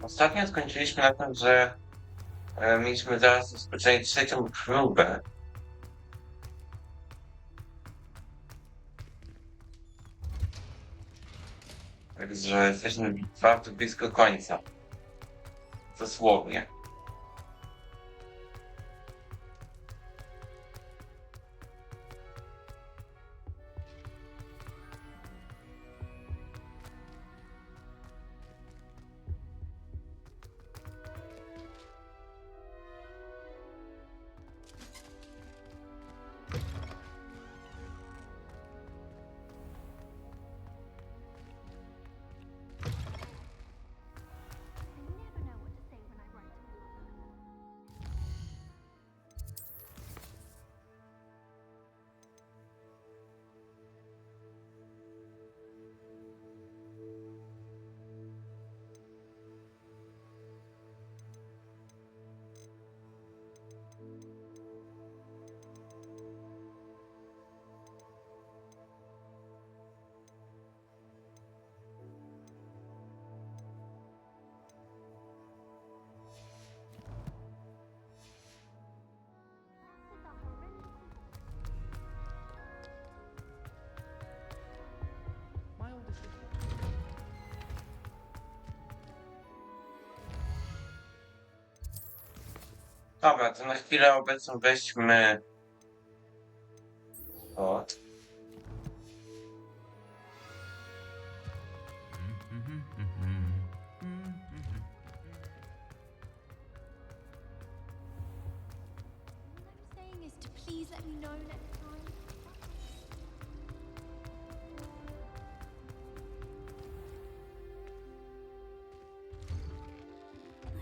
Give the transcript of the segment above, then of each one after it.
Ostatnio skończyliśmy na tym, że mieliśmy zaraz rozpocząć trzecią próbę. Także jesteśmy bardzo blisko końca. Dosłownie. Dobra, to na chwilę obecną weźmy to. Saying is to please let me know next time.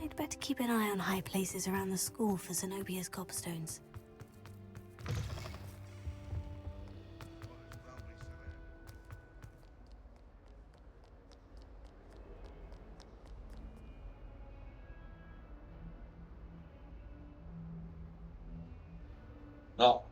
I'd better keep an eye on high places around the school for Zenobia's gobstones. No.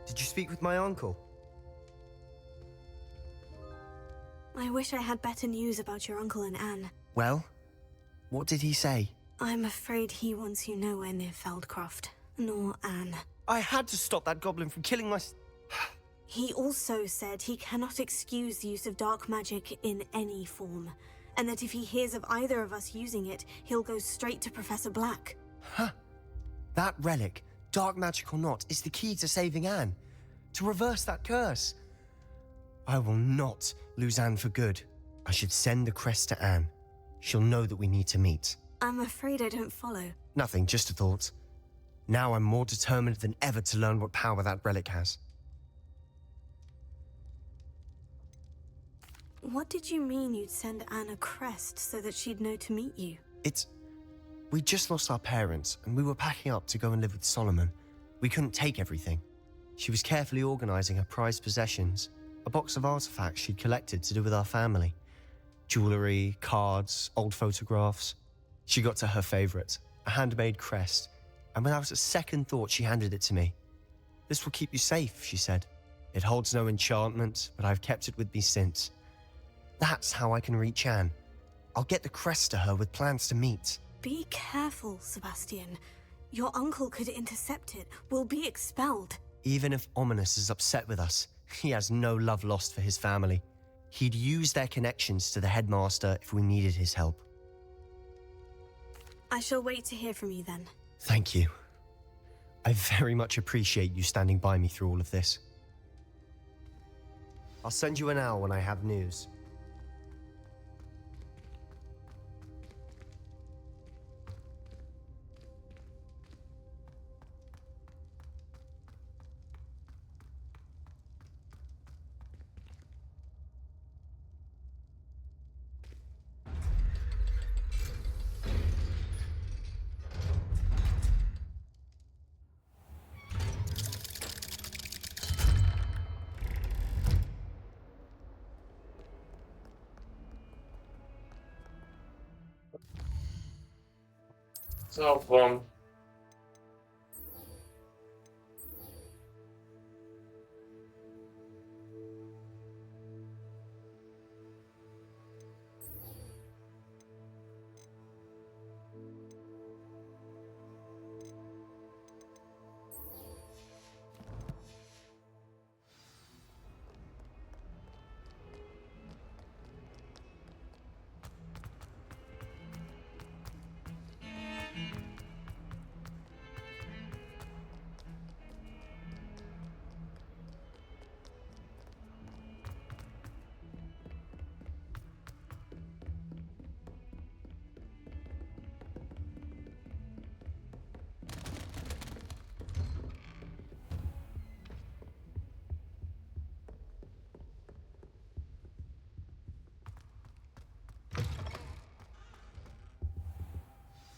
Did you speak with my uncle? I wish I had better news about your uncle and Anne. Well, what did he say? I'm afraid he wants you nowhere near Feldcroft, nor Anne. I had to stop that goblin from killing my... He also said he cannot excuse the use of dark magic in any form, and that if he hears of either of us using it, he'll go straight to Professor Black. Huh. That relic, dark magic or not, is the key to saving Anne. To reverse that curse. I will not lose Anne for good. I should send the crest to Anne. She'll know that we need to meet. I'm afraid I don't follow. Nothing, just a thought. Now I'm more determined than ever to learn what power that relic has. What did you mean you'd send Anne a crest so that she'd know to meet you? We just lost our parents, and we were packing up to go and live with Solomon. We couldn't take everything. She was carefully organizing her prized possessions, a box of artifacts she'd collected to do with our family. Jewelry, cards, old photographs. She got to her favorite, a handmade crest, and without a second thought she handed it to me. This will keep you safe, she said. It holds no enchantment, but I've kept it with me since. That's how I can reach Anne. I'll get the crest to her with plans to meet. Be careful, Sebastian. Your uncle could intercept it. We'll be expelled. Even if Ominous is upset with us, he has no love lost for his family. He'd use their connections to the headmaster if we needed his help. I shall wait to hear from you then. Thank you. I very much appreciate you standing by me through all of this. I'll send you an owl when I have news. sobą.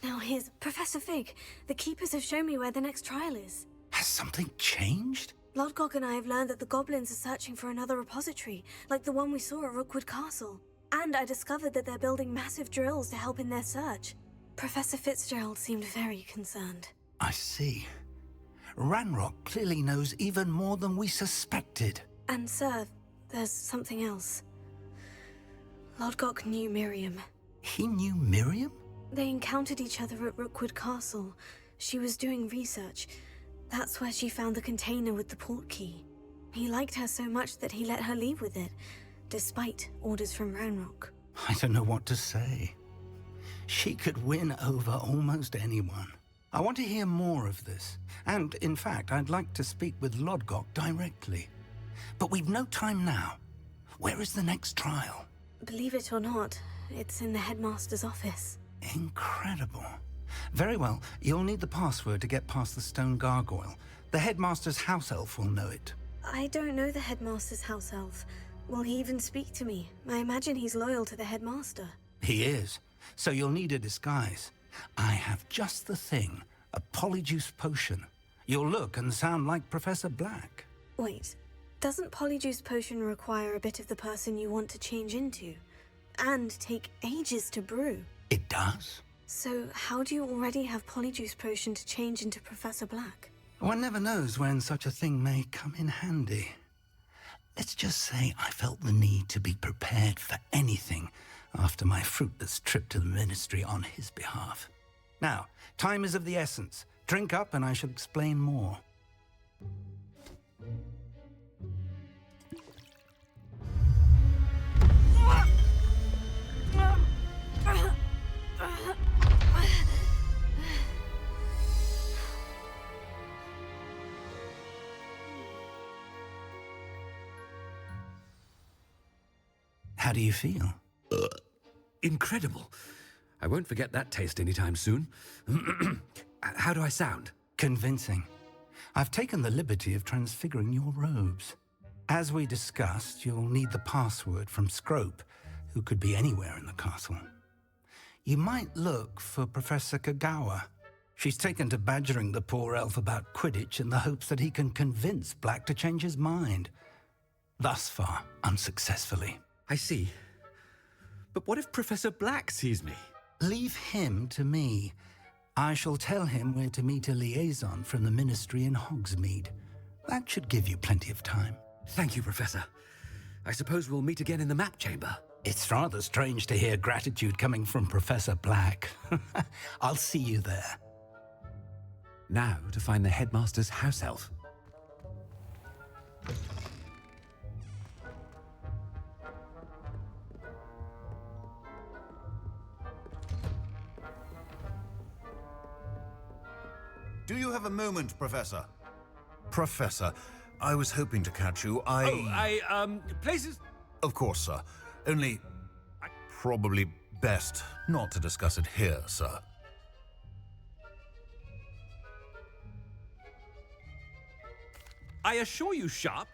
Now here's Professor Fig. The keepers have shown me where the next trial is. Has something changed? Lodgok and I have learned that the goblins are searching for another repository, like the one we saw at Rookwood Castle. And I discovered that they're building massive drills to help in their search. Professor Fitzgerald seemed very concerned. I see. Ranrock clearly knows even more than we suspected. And sir, there's something else. Lodgok knew Miriam. He knew Miriam? They encountered each other at Rookwood Castle. She was doing research. That's where she found the container with the port key. He liked her so much that he let her leave with it, despite orders from Ranrock. I don't know what to say. She could win over almost anyone. I want to hear more of this. And, in fact, I'd like to speak with Lodgok directly. But we've no time now. Where is the next trial? Believe it or not, it's in the headmaster's office. Incredible. Very well, you'll need the password to get past the stone gargoyle. The headmaster's house elf will know it. I don't know the headmaster's house elf. Will he even speak to me? I imagine he's loyal to the headmaster. He is. So you'll need a disguise. I have just the thing. A polyjuice potion. You'll look and sound like Professor Black. Wait, doesn't Polyjuice Potion require a bit of the person you want to change into? And take ages to brew? It does? So how do you already have Polyjuice Potion to change into Professor Black? One never knows when such a thing may come in handy. Let's just say I felt the need to be prepared for anything after my fruitless trip to the Ministry on his behalf. Now, time is of the essence. Drink up and I shall explain more. How do you feel? Incredible. I won't forget that taste anytime soon. How do I sound? Convincing. I've taken the liberty of transfiguring your robes. As we discussed, you'll need the password from Scrope, who could be anywhere in the castle. You might look for Professor Kagawa. She's taken to badgering the poor elf about Quidditch in the hopes that he can convince Black to change his mind. Thus far, unsuccessfully. I see. But what if Professor Black sees me? Leave him to me. I shall tell him where to meet a liaison from the Ministry in Hogsmeade. That should give you plenty of time. Thank you, Professor. I suppose we'll meet again in the map chamber. It's rather strange to hear gratitude coming from Professor Black. I'll see you there. Now to find the headmaster's house elf. Do you have a moment, Professor? Professor, I was hoping to catch you. Places... Of course, sir. Only... probably best not to discuss it here, sir. I assure you, Sharp.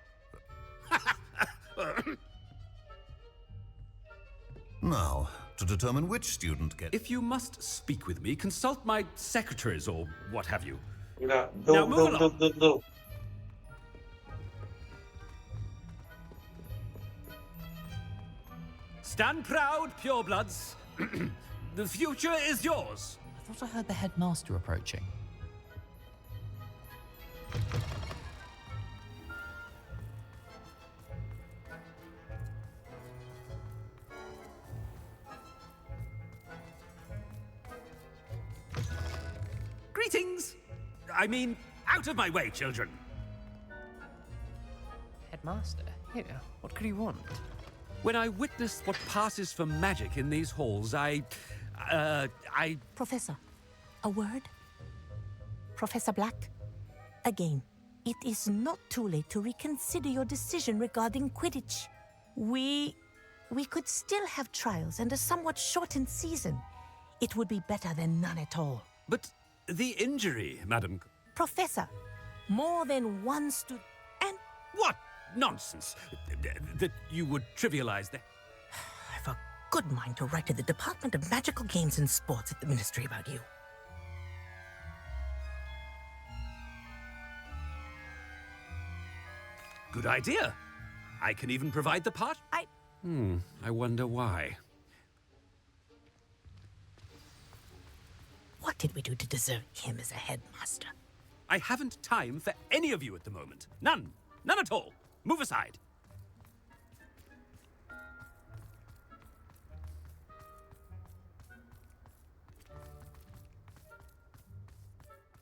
Now, to determine which student gets... If you must speak with me, consult my secretaries or what have you. No, Now move along. no. Stand proud, purebloods. The future is yours. thought I heard the headmaster approaching. Greetings! I mean, out of my way, children! Headmaster, here, what could you want? When I witness what passes for magic in these halls, I... Professor, a word? Professor Black? Again, it is not too late to reconsider your decision regarding Quidditch. We could still have trials and a somewhat shortened season. It would be better than none at all. But the injury, Madam... Professor, more than one student... And What nonsense! That you would trivialize that. I've a good mind to write to the Department of Magical Games and Sports at the Ministry about you. Good idea. I can even provide the part. I wonder why. What did we do to deserve him as a headmaster? I haven't time for any of you at the moment. None. None at all. Move aside.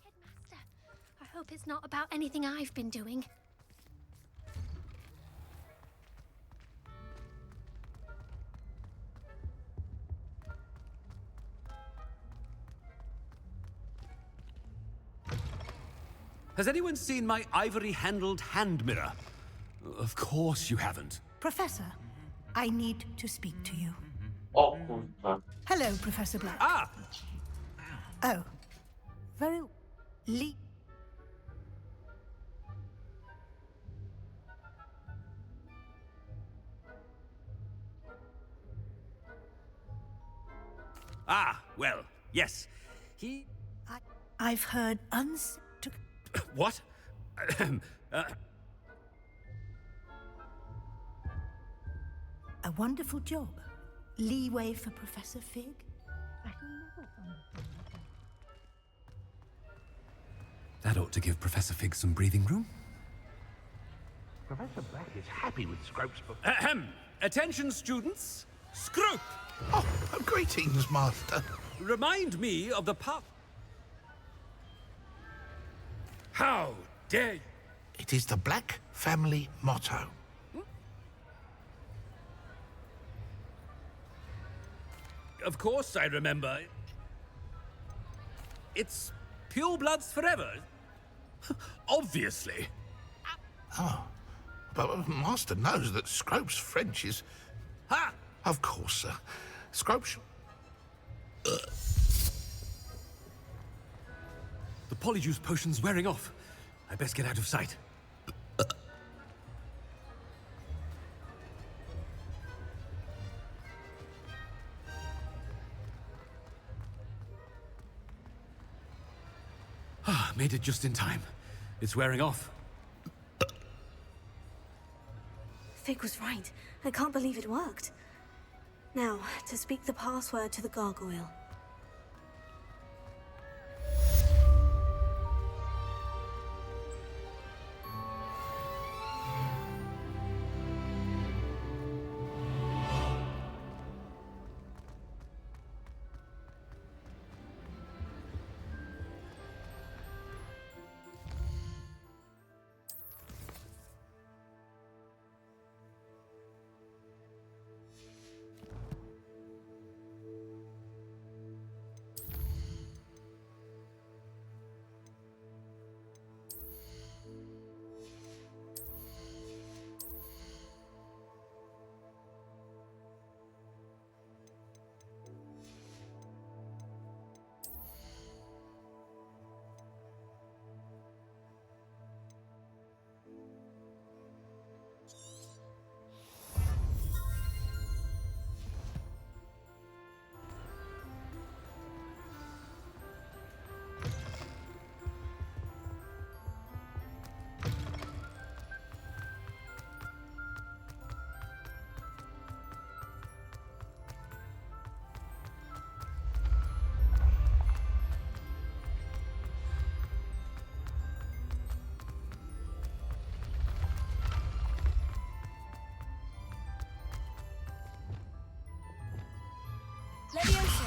Headmaster, I hope it's not about anything I've been doing. Has anyone seen my ivory-handled hand mirror? Of course you haven't. Professor, I need to speak to you. O kurwa. Hello, Professor Black. Ah! Oh, very... Ah, well, yes. I've heard What? A wonderful job. Leeway for Professor Fig? That ought to give Professor Fig some breathing room. Professor Black is happy with Scrope's book. Ahem. Attention, students. Scrope! Oh, greetings, Master. Remind me of the part. How dare you? It is the Black family motto. Of course I remember. It's purebloods forever. Obviously. Oh, but Master knows that Scrope's French is... Ha! Of course, sir. Scrope's... The polyjuice potion's wearing off. I best get out of sight. Made it just in time. It's wearing off. Fig was right. I can't believe it worked. Now, to speak the password to the gargoyle. Levioso!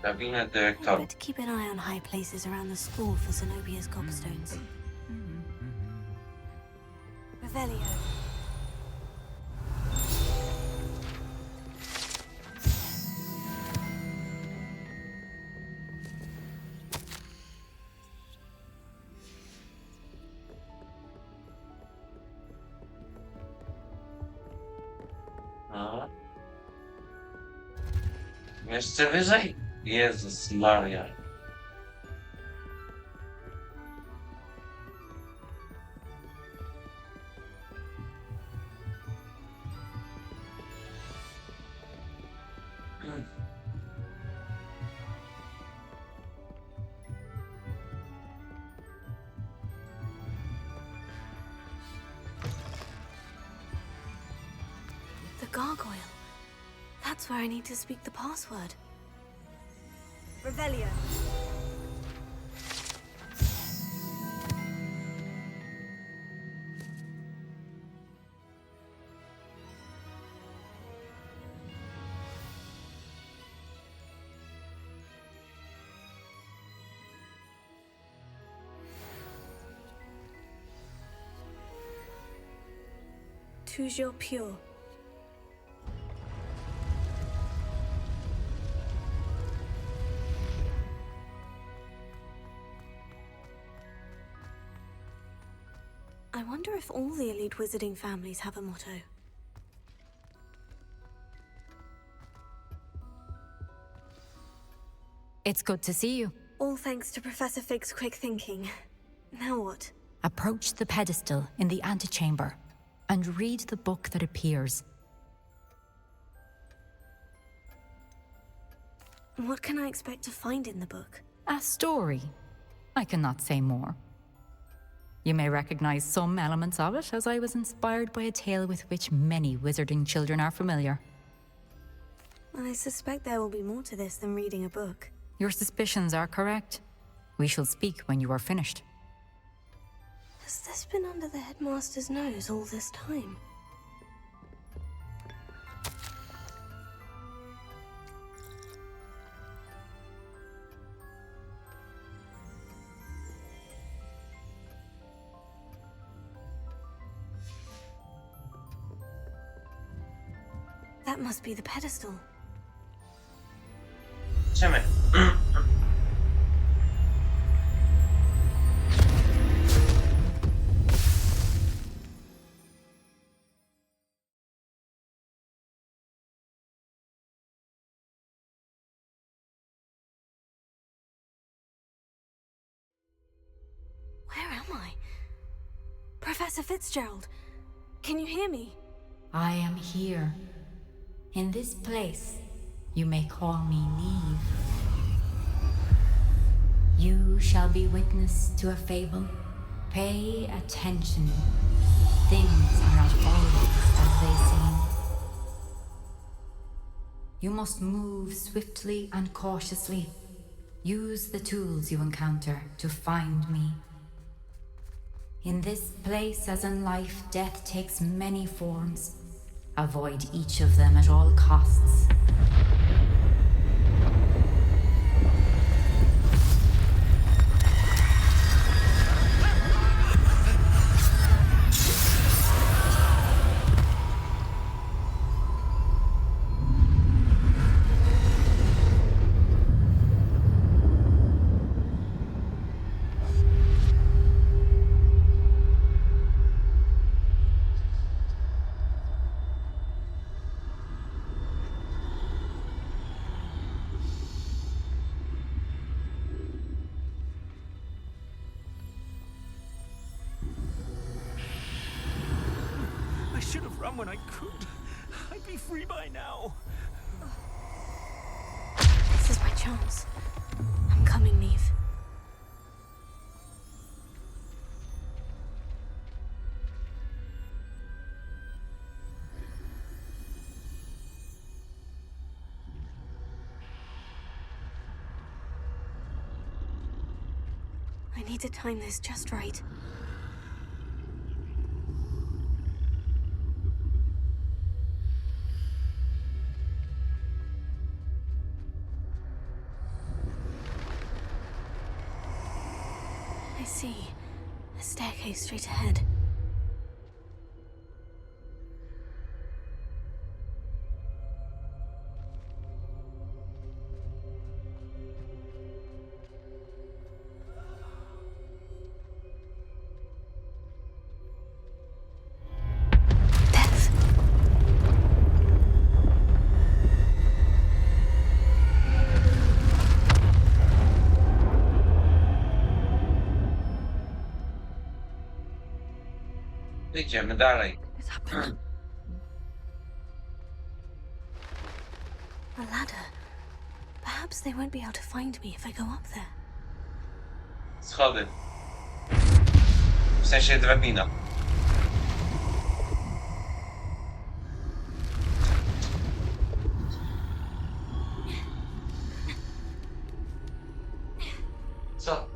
Kabina I'd dyrektora. better keep an eye on high places around the school for Zenobia's gobstones. Revelio. No. Jeszcze wyżej? Jezus Maria. The gargoyle. That's where I need to speak the password. Revelio. Toujours pure. I wonder if all the elite wizarding families have a motto. It's good to see you. All thanks to Professor Fig's quick thinking. Now what? Approach the pedestal in the antechamber and read the book that appears. What can I expect to find in the book? A story. I cannot say more. You may recognize some elements of it, as I was inspired by a tale with which many wizarding children are familiar. I suspect there will be more to this than reading a book. Your suspicions are correct. We shall speak when you are finished. Has this been under the headmaster's nose all this time? That must be the pedestal. Idziemy. Where am I? Professor Fitzgerald, can you hear me? I am here. In this place, you may call me Neve. You shall be witness to a fable. Pay attention. Things are not always as they seem. You must move swiftly and cautiously. Use the tools you encounter to find me. In this place, as in life, death takes many forms. Avoid each of them at all costs. should have run when I could. I'd be free by now. This is my chance. I'm coming, Neve. I need to time this just right. I see. A staircase straight ahead. Idziemy dalej. A ladder. Perhaps they won't be able to find me if I go up there. Schody. W sensie drabina. Co?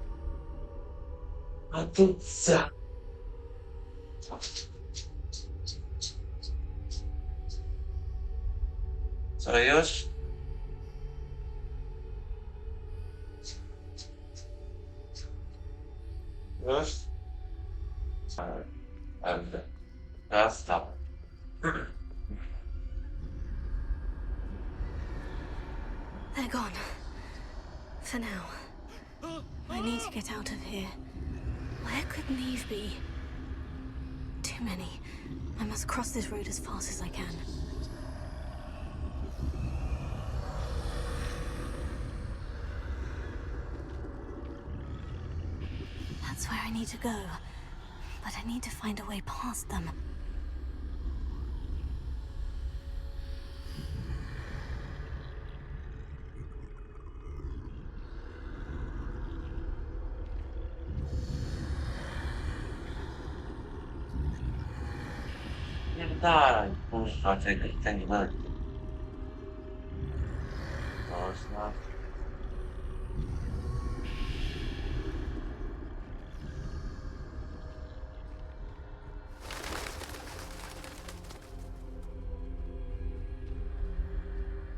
A tu co? Co już? Już? Raz tam. They're gone. For now. I need to get out of here. Where could Neve be? Too many. I must cross this road as fast as I can. That's where I need to go. But I need to find a way past them. Dalej, kurwa, ten nie ma. Można.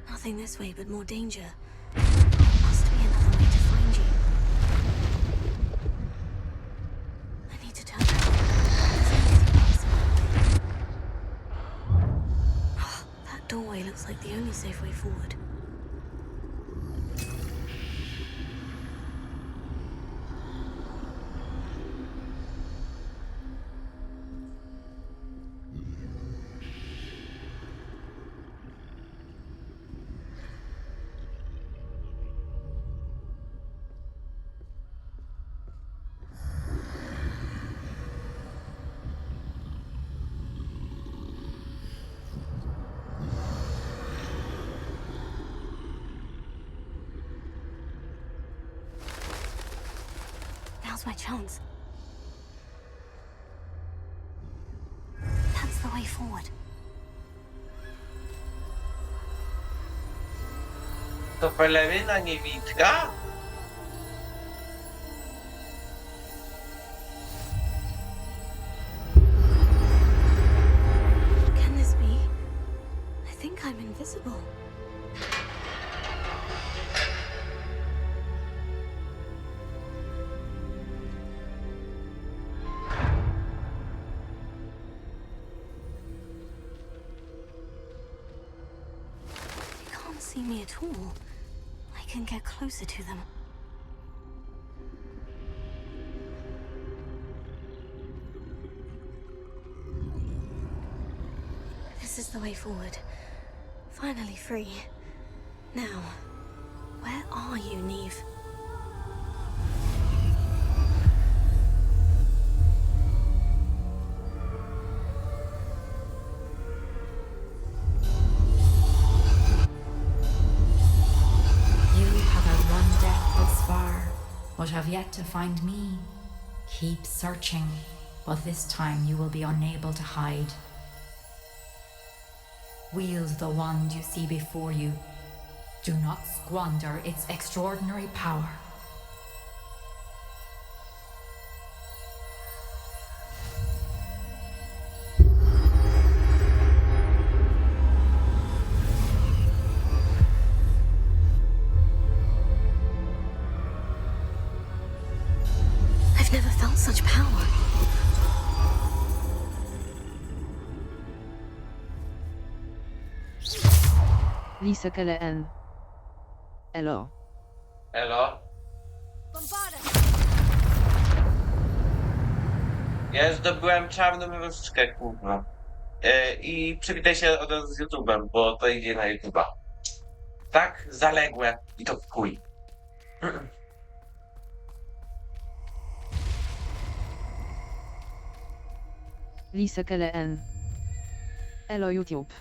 Nothing this way, but more danger. Must be another way to find you. I need to turn around. That doorway looks like the only safe way forward. Now's my chance. That's the way forward. To peleryna niewidka? Can this be? I think I'm invisible. See me at all, I can get closer to them. This is the way forward. Finally free. Now, where are you, Neve? but have yet to find me. Keep searching, but this time you will be unable to hide. Wield the wand you see before you. Do not squander its extraordinary power. I've never felt such power. Lisakele N. Elo. Elo? Ja już zdobyłem czarną różdżkę, kurwa. I przywitaj się od razu z YouTube'em, bo to idzie na YouTube'a. Tak? Zaległe. I to w chuj. Lisakele N. Elo YouTube.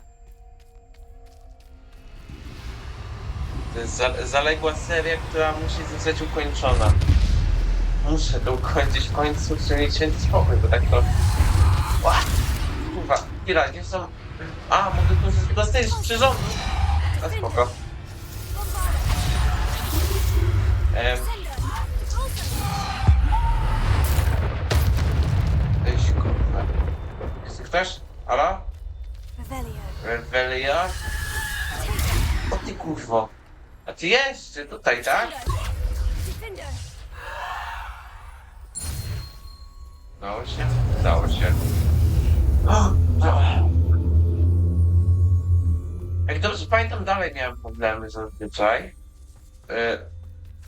To jest zaległa seria, która musi zostać ukończona. Muszę to ukończyć w końcu, chcę mieć święty spokój, bo tak to... Ła! Kurwa, chwila, gdzie są... A, mogę korzystać tylko z tej przyrządu. A spoko. Weź, kurwa. Jest ktoś? Halo? Revelio? O ty kurwo. A ty jeszcze tutaj, tak? Dało się? Dało się. Jak dobrze pamiętam, dalej miałem problemy zazwyczaj.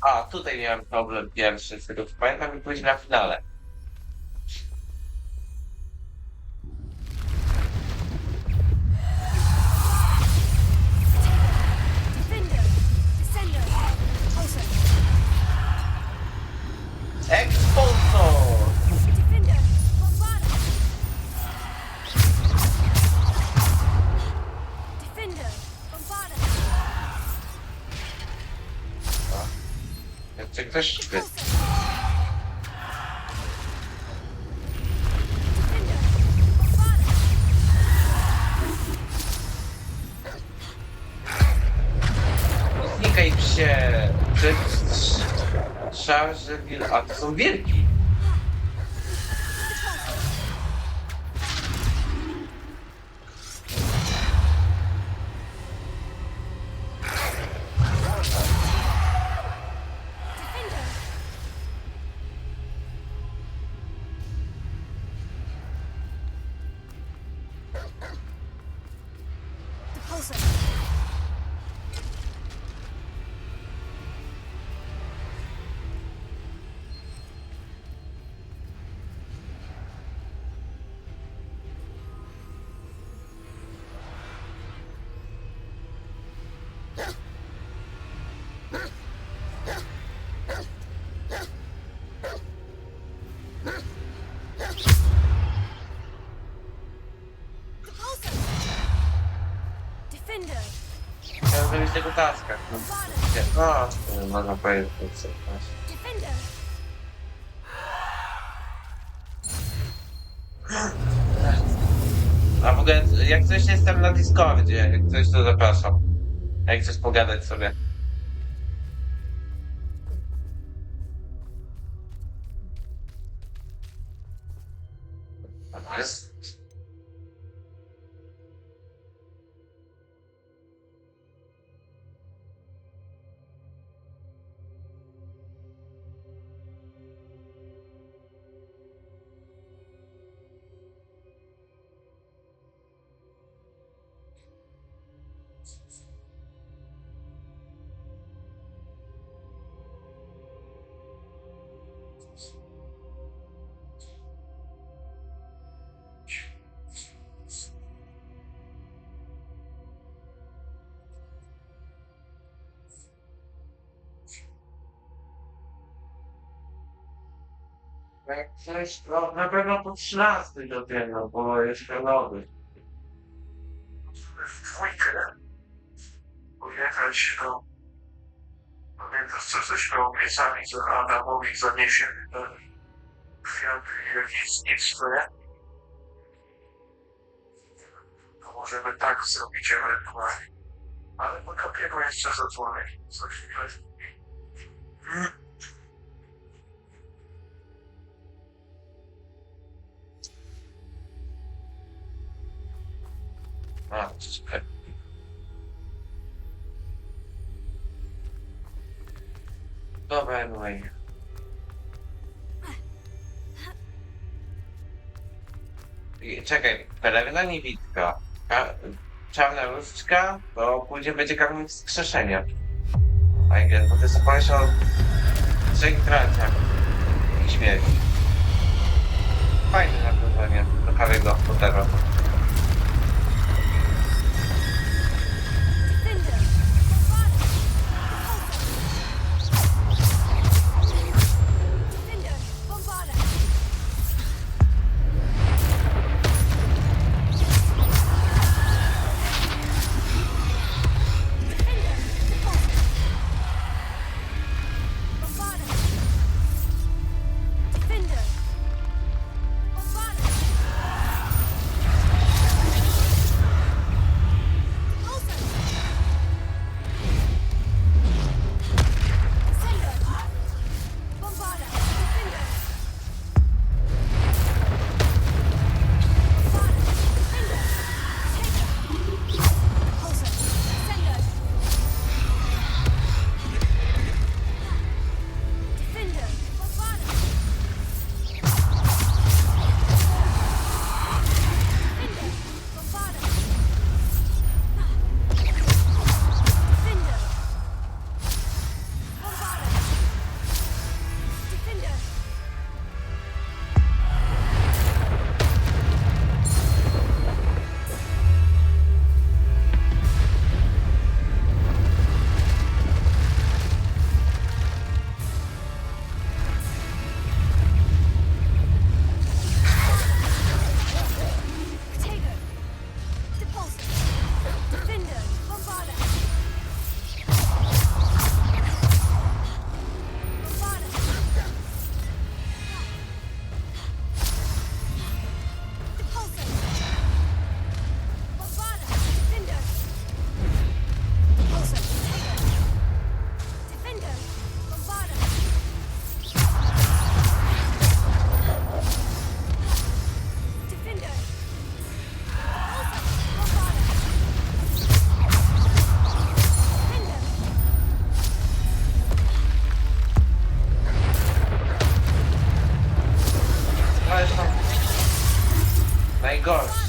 A, tutaj miałem problem pierwszy, z tego co pamiętam, i później na finale. Expulsor! Jeszcze ktoś jest. Znikaj się! Szarże a to są wilki! Chciałem zrobić tego taska. No, można powiedzieć, że a w ogóle, jak coś jestem na Discordzie, jak coś to zapraszam. Jak chcesz pogadać sobie. Jest. Jak coś, no na pewno po 13 dopiero, bo jeszcze nowy. W dwójkę. Pojechać, no. Pamiętasz co ze śmiałopicami, że Adamowi zaniesie kwiat wielkich nie? To możemy tak zrobić ewentualnie. Ale po takiego jeszcze zadzwonię. Za chwilę. A, super. Dobra, anyway. Czekaj, pelerna niewidka. Czarna różdżka, to później będzie karmić wskrzeszenia. Bo to jest opowieść o trzech braciach i śmierci. Fajne nawiązanie do Harry'ego Pottera. Najgorszy.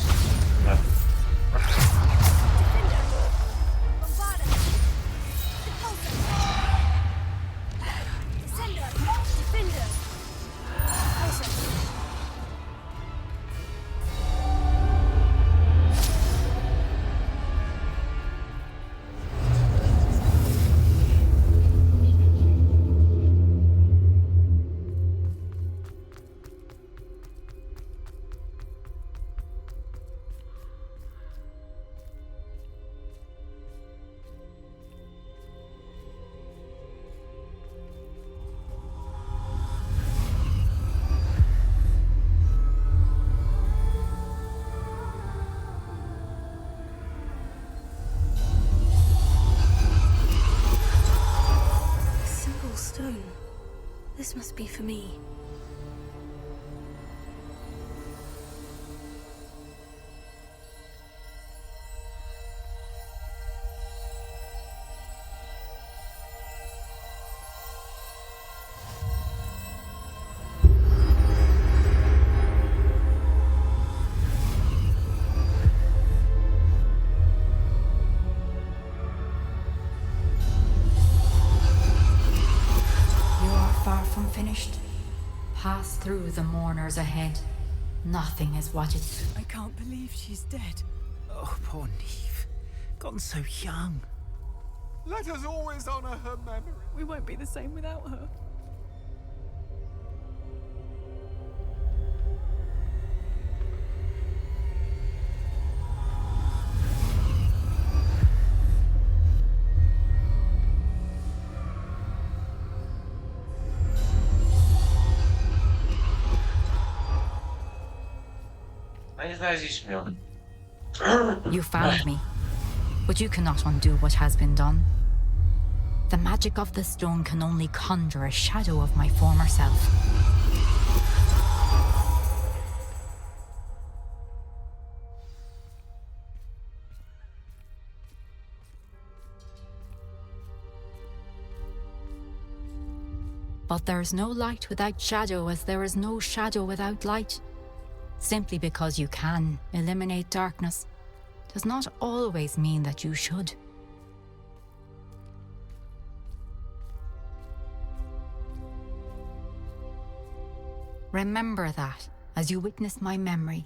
This must be for me. Finished. Pass through the mourners ahead. Nothing is what it... I can't believe she's dead. Oh, poor Neve. Gone so young. Let us always honor her memory. We won't be the same without her. No i znaleźliśmy ją. You found me, but you cannot undo what has been done. The magic of the stone can only conjure a shadow of my former self. But there is no light without shadow, as there is no shadow without light. Simply because you can eliminate darkness does not always mean that you should. Remember that as you witness my memory.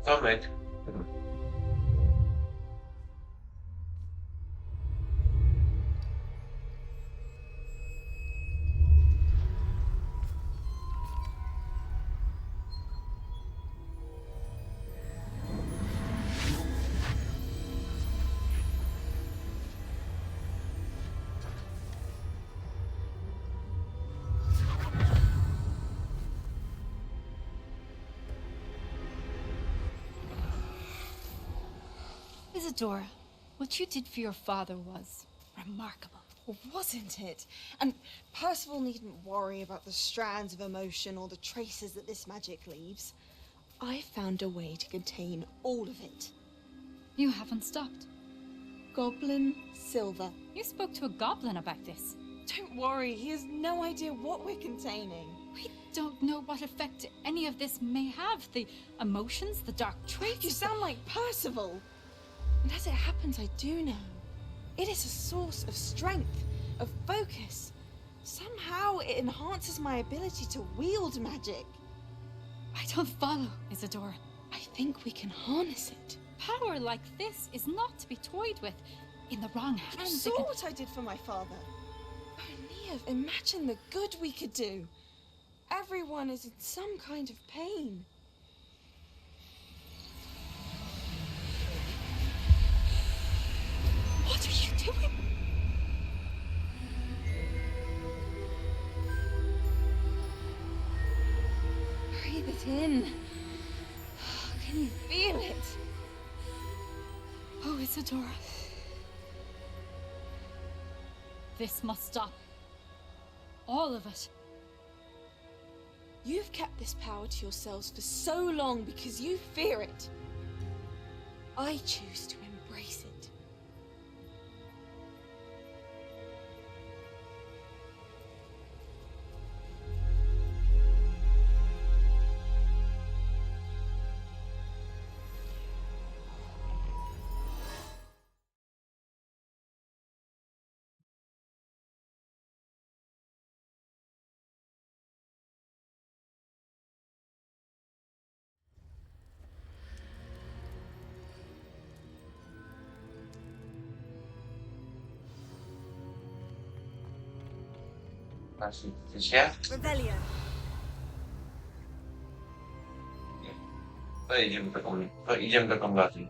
Tomek. Isadora, what you did for your father was remarkable. Well, wasn't it? And Percival needn't worry about the strands of emotion or the traces that this magic leaves. I found a way to contain all of it. You haven't stopped. Goblin Silver. You spoke to a goblin about this. Don't worry, he has no idea what we're containing. We don't know what effect any of this may have. The emotions, the dark traits. You sound like Percival. And as it happens, I do know. It is a source of strength, of focus. Somehow it enhances my ability to wield magic. I don't follow, Isadora. I think we can harness it. Power like this is not to be toyed with. In the wrong hands, You saw what I did for my father. Oh, Neve, imagine the good we could do. Everyone is in some kind of pain. What are you doing? Breathe it in. Can you feel it? Oh, Isadora. This must stop. All of it. You've kept this power to yourselves for so long because you fear it. I choose to embrace it. Widzicie? Revelio. To idziemy do komnaty.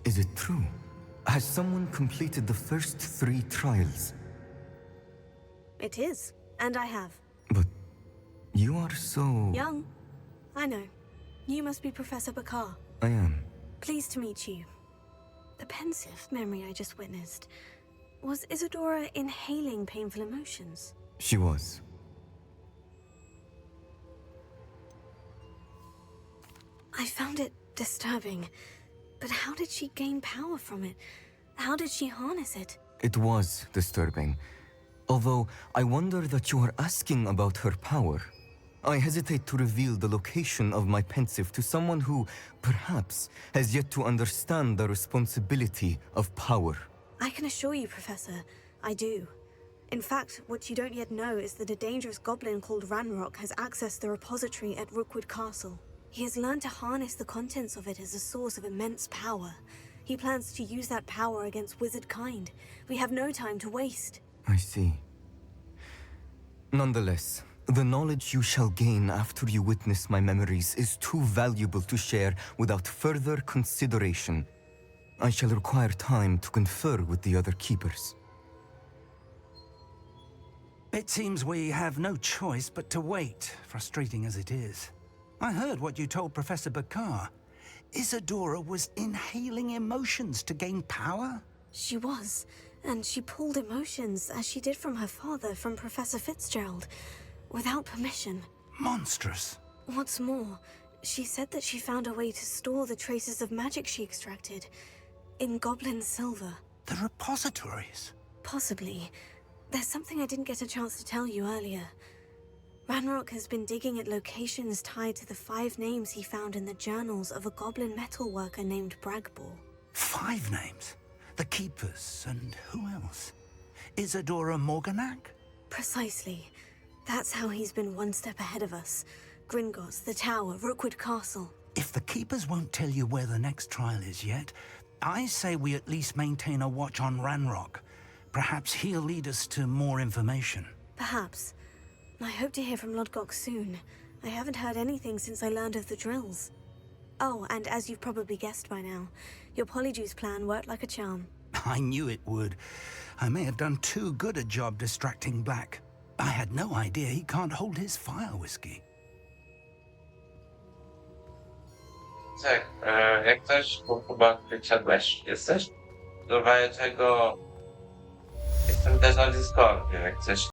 Is it true? Has someone completed the first 3 trials? It is, and I have. But you are so... Young. I know. You must be Professor Bakar. I am. Pleased to meet you. The pensive memory I just witnessed. Was Isadora inhaling painful emotions? She was. I found it disturbing. But how did she gain power from it? How did she harness it? It was disturbing. Although, I wonder that you are asking about her power. I hesitate to reveal the location of my pensive to someone who, perhaps, has yet to understand the responsibility of power. I can assure you, Professor, I do. In fact, what you don't yet know is that a dangerous goblin called Ranrock has accessed the repository at Rookwood Castle. He has learned to harness the contents of it as a source of immense power. He plans to use that power against wizard kind. We have no time to waste. I see. Nonetheless, the knowledge you shall gain after you witness my memories is too valuable to share without further consideration. I shall require time to confer with the other keepers. It seems we have no choice but to wait, frustrating as it is. I heard what you told Professor Bakar. Isadora was inhaling emotions to gain power? She was, and she pulled emotions as she did from her father, from Professor Fitzgerald, without permission. Monstrous. What's more, she said that she found a way to store the traces of magic she extracted in goblin silver. The repositories? Possibly. There's something I didn't get a chance to tell you earlier. Ranrock has been digging at locations tied to the 5 names he found in the journals of a goblin metalworker named Bragball. 5 names? The Keepers, and who else? Isadora Morganac? Precisely. That's how he's been one step ahead of us. Gringotts, the Tower, Rookwood Castle. If the Keepers won't tell you where the next trial is yet, I say we at least maintain a watch on Ranrock. Perhaps he'll lead us to more information. Perhaps. I hope to hear from Lodgok soon. I haven't heard anything since I learned of the drills. Oh, and as you've probably guessed by now, your Polyjuice plan worked like a charm. I knew it would. I may have done too good a job distracting Black. I had no idea he can't hold his fire whiskey. Tak, jak coś, bo chyba wysiadłeś. Jesteś? Do razie czego jestem też na Discordzie, jak coś